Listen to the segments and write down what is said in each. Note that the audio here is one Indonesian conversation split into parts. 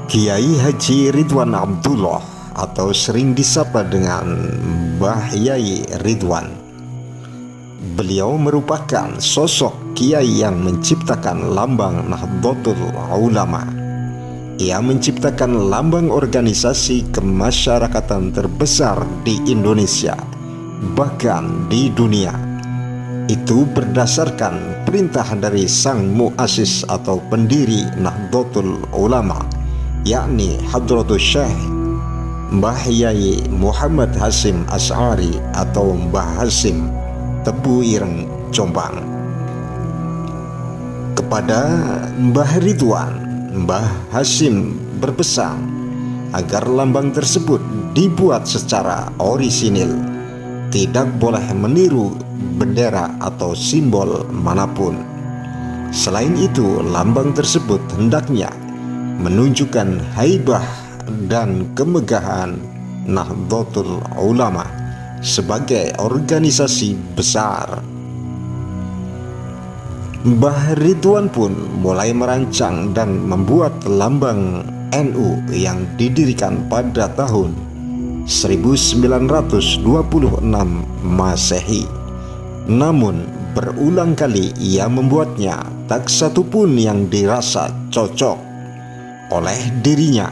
Kiai Haji Ridwan Abdullah atau sering disapa dengan Mbah Yai Ridwan. Beliau merupakan sosok kiai yang menciptakan lambang Nahdlatul Ulama. Ia menciptakan lambang organisasi kemasyarakatan terbesar di Indonesia, bahkan di dunia. Itu berdasarkan perintah dari sang muassis atau pendiri Nahdlatul Ulama, yakni Hadratus Syekh Mbah Yai Muhammad Hasyim Asy'ari atau Mbah Hasyim Tebu Ireng Jombang. Kepada Mbah Ridwan, Mbah Hasyim berpesan agar lambang tersebut dibuat secara orisinil, tidak boleh meniru bendera atau simbol manapun. Selain itu, lambang tersebut hendaknya menunjukkan haibah dan kemegahan Nahdlatul Ulama sebagai organisasi besar. Mbah Ridwan pun mulai merancang dan membuat lambang NU yang didirikan pada tahun 1926 Masehi. Namun berulang kali ia membuatnya, tak satu pun yang dirasa cocok oleh dirinya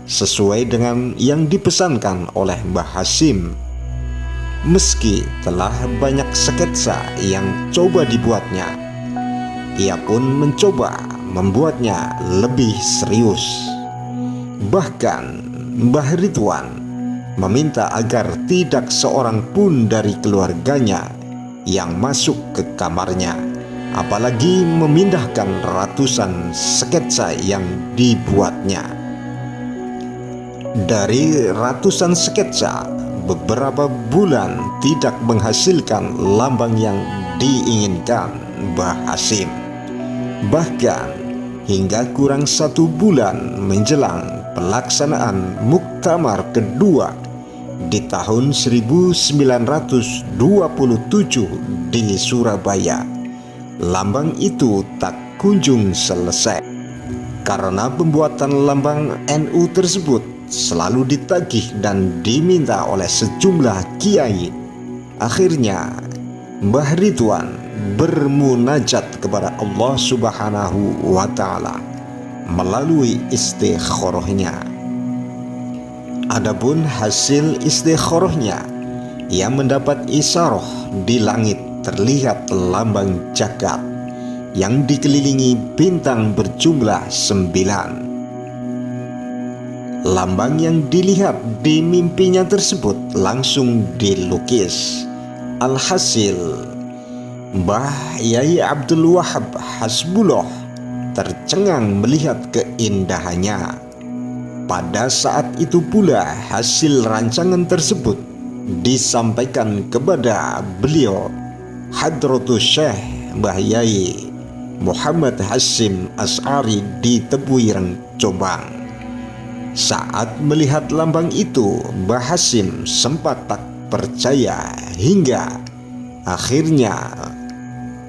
sesuai dengan yang dipesankan oleh Mbah Hasyim. Meski telah banyak sketsa yang coba dibuatnya, ia pun mencoba membuatnya lebih serius. Bahkan Mbah Ridwan meminta agar tidak seorang pun dari keluarganya yang masuk ke kamarnya, apalagi memindahkan ratusan sketsa yang dibuatnya. Dari ratusan sketsa, beberapa bulan tidak menghasilkan lambang yang diinginkan Mbah Hasyim. Bahkan hingga kurang 1 bulan menjelang pelaksanaan Muktamar kedua di tahun 1927 di Surabaya, lambang itu tak kunjung selesai. Karena pembuatan lambang NU tersebut selalu ditagih dan diminta oleh sejumlah kiai, akhirnya Mbah Ridwan bermunajat kepada Allah Subhanahu wa Ta'ala melalui istikharahnya. Adapun hasil istikharahnya, ia mendapat isyarah di langit terlihat lambang jagat yang dikelilingi bintang berjumlah 9. Lambang yang dilihat di mimpinya tersebut langsung dilukis. Alhasil, Mbah Yai Abdul Wahab Hasbullah tercengang melihat keindahannya. Pada saat itu pula hasil rancangan tersebut disampaikan kepada beliau, Hadratus Syekh Mbah Yai Muhammad Hasyim Asy'ari di Tebu Ireng Jombang. Saat melihat lambang itu, Mbah Hasyim sempat tak percaya hingga akhirnya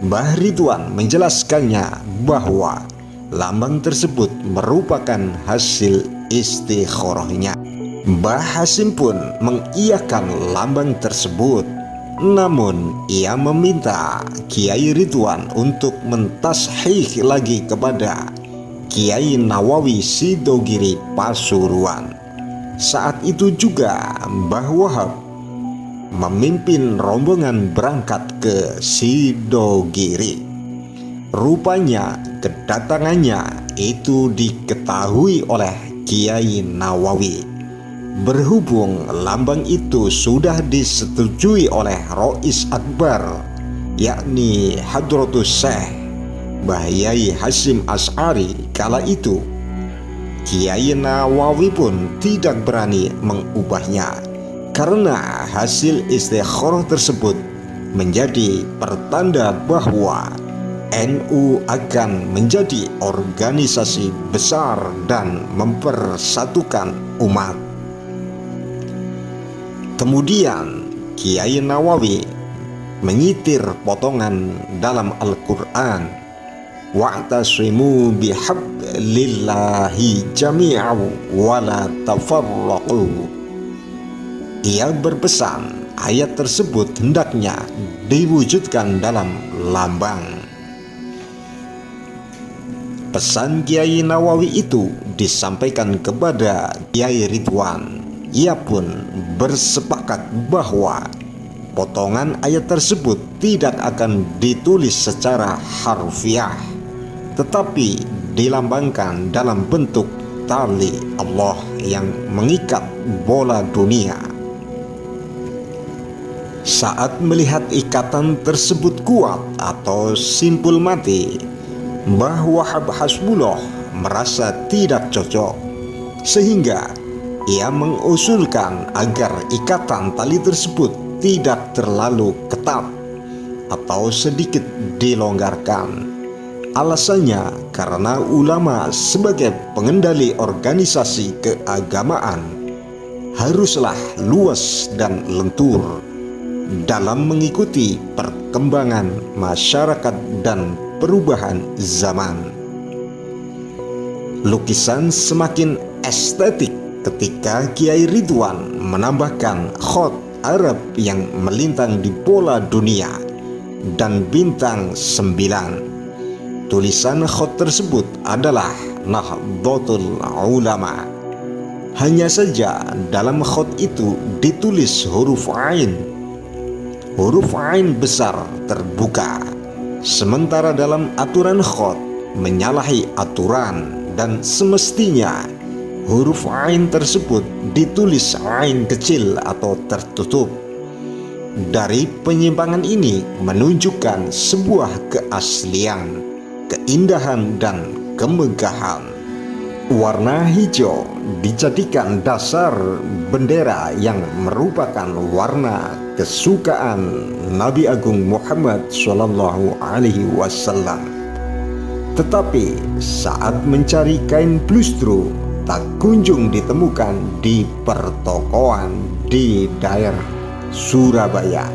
Mbah Ridwan menjelaskannya bahwa lambang tersebut merupakan hasil istikharahnya. Mbah Hasyim pun mengiyakan lambang tersebut. Namun ia meminta Kiai Ridwan untuk mentashih lagi kepada Kiai Nawawi Sidogiri Pasuruan. Saat itu juga Mbah Wahab memimpin rombongan berangkat ke Sidogiri. Rupanya kedatangannya itu diketahui oleh Kiai Nawawi. Berhubung lambang itu sudah disetujui oleh Rois Akbar, yakni Hadratus Syekh Mbah Yai Hasyim Asy'ari kala itu, Kiai Nawawi pun tidak berani mengubahnya karena hasil istikharah tersebut menjadi pertanda bahwa NU akan menjadi organisasi besar dan mempersatukan umat. Kemudian Kiai Nawawi menyitir potongan dalam Al-Quran wa'tasimu bihablillahi jami'an wa la tafarraqu. Ia berpesan ayat tersebut hendaknya diwujudkan dalam lambang. Pesan Kiai Nawawi itu disampaikan kepada Kiai Ridwan. Ia pun bersepakat bahwa potongan ayat tersebut tidak akan ditulis secara harfiah, tetapi dilambangkan dalam bentuk tali Allah yang mengikat bola dunia. Saat melihat ikatan tersebut kuat atau simpul mati, Mbah Wahab Hasbullah merasa tidak cocok, sehingga ia mengusulkan agar ikatan tali tersebut tidak terlalu ketat atau sedikit dilonggarkan. Alasannya karena ulama sebagai pengendali organisasi keagamaan haruslah luas dan lentur dalam mengikuti perkembangan masyarakat dan perubahan zaman. Lukisan semakin estetik ketika Kiai Ridwan menambahkan khot Arab yang melintang di bola dunia dan bintang 9. Tulisan khot tersebut adalah Nahdlatul Ulama. Hanya saja dalam khot itu ditulis huruf Ain. Huruf Ain besar terbuka, sementara dalam aturan khot menyalahi aturan dan semestinya huruf Ain tersebut ditulis Ain kecil atau tertutup. Dari penyimpangan ini menunjukkan sebuah keaslian, keindahan dan kemegahan. Warna hijau dijadikan dasar bendera yang merupakan warna kesukaan Nabi Agung Muhammad SAW. Tetapi saat mencari kain blustru tak kunjung ditemukan di pertokoan di daerah Surabaya.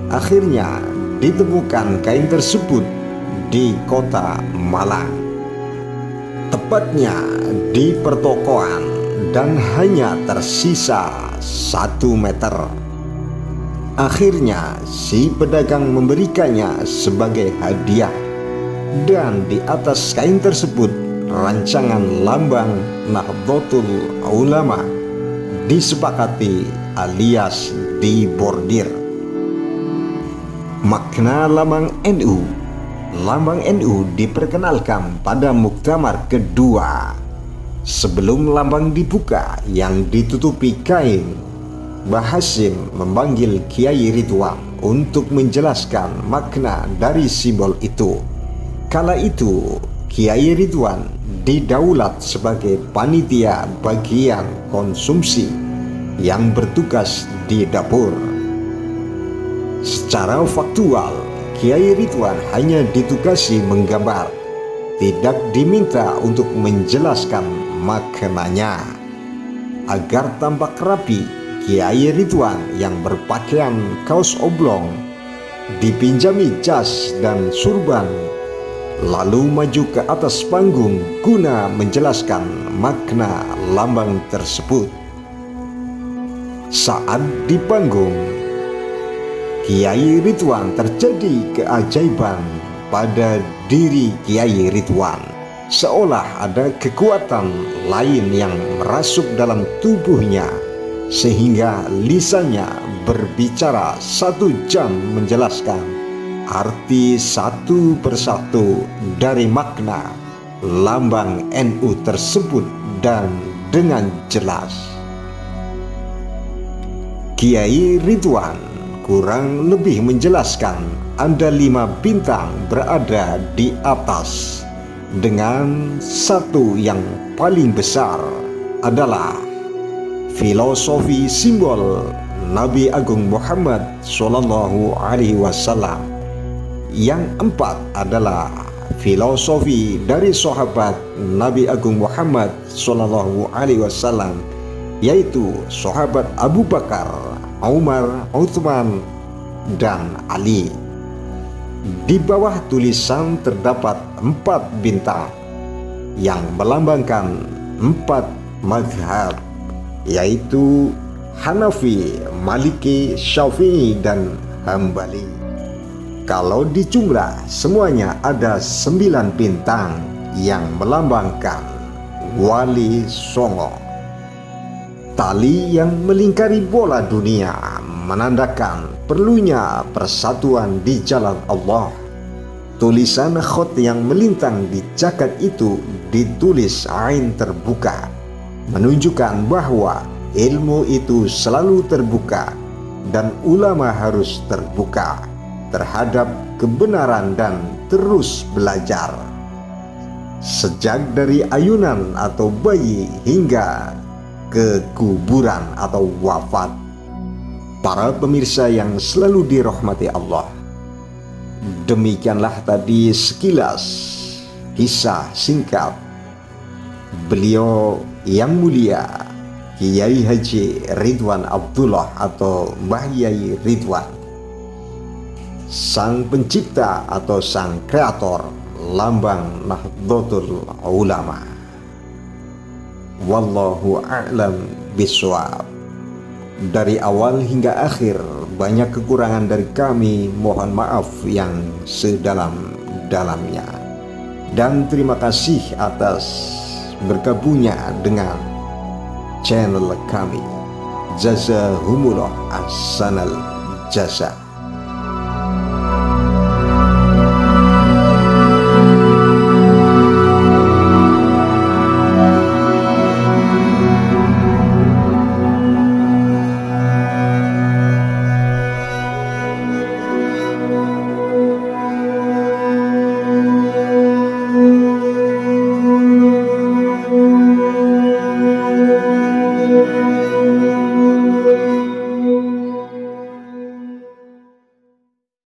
Akhirnya ditemukan kain tersebut di kota Malang, tepatnya di pertokoan, dan hanya tersisa 1 meter. Akhirnya si pedagang memberikannya sebagai hadiah, dan di atas kain tersebut rancangan lambang Nahdlatul Ulama disepakati alias dibordir. Makna lambang NU. Lambang NU diperkenalkan pada muktamar kedua. Sebelum lambang dibuka yang ditutupi kain, Mbah Hasyim memanggil Kiai Ridwan untuk menjelaskan makna dari simbol itu. Kala itu Kiai Ridwan didaulat sebagai panitia bagian konsumsi yang bertugas di dapur. Secara faktual, Kiai Ridwan hanya ditugasi menggambar, tidak diminta untuk menjelaskan maknanya. Agar tampak rapi, Kiai Ridwan yang berpakaian kaos oblong dipinjami jas dan surban, lalu maju ke atas panggung guna menjelaskan makna lambang tersebut. Saat di panggung, Kiai Ridwan terjadi keajaiban pada diri Kiai Ridwan, seolah ada kekuatan lain yang merasuk dalam tubuhnya, sehingga lisannya berbicara 1 jam menjelaskan arti satu persatu dari makna lambang NU tersebut dan dengan jelas. Kiai Ridwan kurang lebih menjelaskan ada 5 bintang berada di atas, dengan 1 yang paling besar adalah filosofi simbol Nabi Agung Muhammad SAW. Yang 4 adalah filosofi dari sahabat Nabi Agung Muhammad SAW, yaitu sahabat Abu Bakar, Umar, Utsman, dan Ali. Di bawah tulisan terdapat 4 bintang yang melambangkan 4 mazhab, yaitu Hanafi, Maliki, Syafi'i, dan Hambali. Kalau dijumlah, semuanya ada 9 bintang yang melambangkan Wali Songo. Tali yang melingkari bola dunia menandakan perlunya persatuan di jalan Allah. Tulisan khot yang melintang di jagat itu ditulis ain terbuka, menunjukkan bahwa ilmu itu selalu terbuka dan ulama harus terbuka terhadap kebenaran dan terus belajar. Sejak dari ayunan atau bayi hingga ke kuburan atau wafat. Para pemirsa yang selalu dirahmati Allah, demikianlah tadi sekilas kisah singkat beliau yang mulia Kiai Haji Ridwan Abdullah atau Mbah Yai Ridwan, sang pencipta atau sang kreator lambang Nahdlatul Ulama. Wallahu a'lam bishawab. Dari awal hingga akhir banyak kekurangan dari kami, mohon maaf yang sedalam-dalamnya. Dan terima kasih atas bergabungnya dengan channel kami. Jazahumullah ahsanal jazaa.